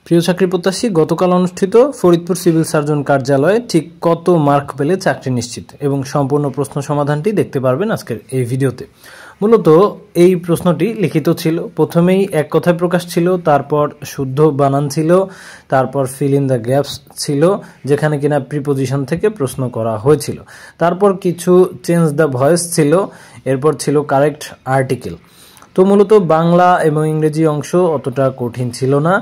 প্রিয় চাকরি প্রত্যাশী, গতকাল অনুষ্ঠিত ফরিদপুর সিভিল সার্জন কার্যালয়ে ঠিক কত মার্ক পেলে চাকরি নিশ্চিত এবং সম্পূর্ণ প্রশ্ন সমাধানটি দেখতে পারবেন আজকের এই ভিডিওতে। মূলত এই প্রশ্নটি লিখিত ছিল, প্রথমেই এক কথায় প্রকাশ ছিল, তারপর শুদ্ধ বানান ছিল, তারপর ফিল ইন দ্য গ্যাপস ছিল যেখানে কিনা প্রিপোজিশন থেকে প্রশ্ন করা হয়েছিল, তারপর কিছু চেঞ্জ দ্য ভয়েস ছিল, এরপর ছিল কারেক্ট আর্টিকেল। তো মূলত বাংলা এবং ইংরেজি অংশ অতটা কঠিন ছিল না,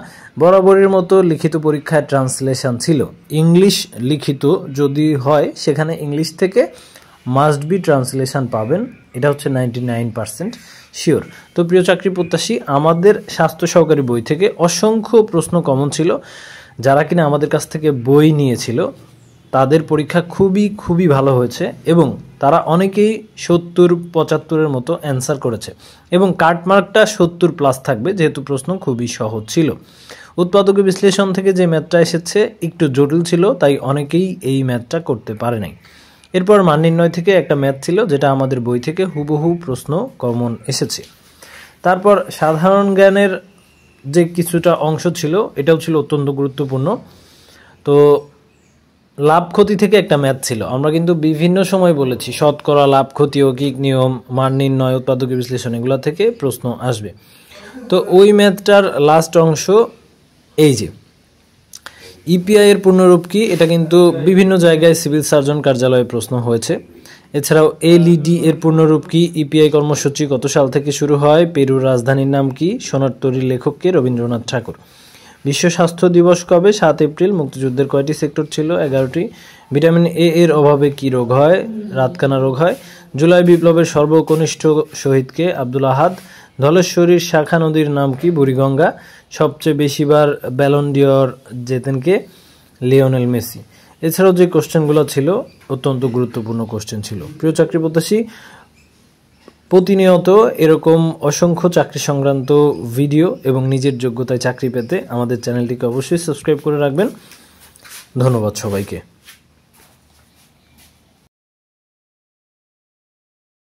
বরাবরের মতো লিখিত পরীক্ষায় ট্রান্সলেশন ছিল। ইংলিশ লিখিত যদি হয় সেখানে ইংলিশ থেকে মাস্ট বি ট্রান্সলেশন পাবেন, এটা হচ্ছে 99% শিওর। তো প্রিয় চাকরি প্রত্যাশী, আমাদের স্বাস্থ্য সহকারী বই থেকে অসংখ্য প্রশ্ন কমন ছিল। যারা কিনা আমাদের কাছ থেকে বই নিয়েছিল তাদের পরীক্ষা খুবই ভালো হয়েছে এবং তারা অনেকেই 70-75-এর মতো অ্যান্সার করেছে এবং কাটমার্কটা 70+ থাকবে যেহেতু প্রশ্ন খুবই সহজ ছিল। উৎপাদক বিশ্লেষণ থেকে যে ম্যাথটা এসেছে একটু জটিল ছিল, তাই অনেকেই এই ম্যাথটা করতে পারে নাই। এরপর মান নির্ণয় থেকে একটা ম্যাথ ছিল যেটা আমাদের বই থেকে হুবহু প্রশ্ন কমন এসেছে। তারপর সাধারণ জ্ঞানের যে কিছুটা অংশ ছিল এটাও ছিল অত্যন্ত গুরুত্বপূর্ণ। তো লাভ ক্ষতি থেকে একটা ম্যাথ ছিল, আমরা কিন্তু বিভিন্ন সময় বলেছি শতকরা, লাভ ক্ষতি, যৌগিক নিয়ম, মান নির্ণয়, উৎপাদক বিশ্লেষণ এগুলো থেকে প্রশ্ন আসবে। তো ওই ম্যাথটার লাস্ট অংশ এই যে ইপিআই এর পূর্ণরূপ কি, এটা কিন্তু বিভিন্ন জায়গায় সিভিল সার্জন কার্যালয়ে প্রশ্ন হয়েছে। এছাড়াও এলইডি এর পূর্ণরূপ কি, ইপিআই কর্মসূচি কত সাল থেকে শুরু হয়, পেরুর রাজধানীর নাম কি, সোনার তরীর লেখক কে, রবীন্দ্রনাথ ঠাকুর। বিশ্ব স্বাস্থ্য দিবস কবে, 7 এপ্রিল। মুক্তিযুদ্ধের কয়টি সেক্টর ছিল, 11টি। ভিটামিন এ এর অভাবে কি রোগ হয়, রাতকানা রোগ হয়। জুলাই বিপ্লবের সর্বকনিষ্ঠ শহীদকে, আব্দুল আহাদ। ধলেশ্বরীর শাখা নদীর নাম কি, বুড়িগঙ্গা। সবচেয়ে বেশিবার ব্যালন ডিওর জেতেন কে, লিওনেল মেসি। এছাড়াও যে কোশ্চেনগুলো ছিল অত্যন্ত গুরুত্বপূর্ণ কোশ্চেন ছিল। প্রিয় চাকরি প্রত্যাশী, প্রতিনিয়ত এরকম অসংখ্য চাকরি সংক্রান্ত ভিডিও এবং নিজের যোগ্যতায় চাকরি পেতে আমাদের চ্যানেলটিকে অবশ্যই সাবস্ক্রাইব করে রাখবেন। ধন্যবাদ সবাইকে।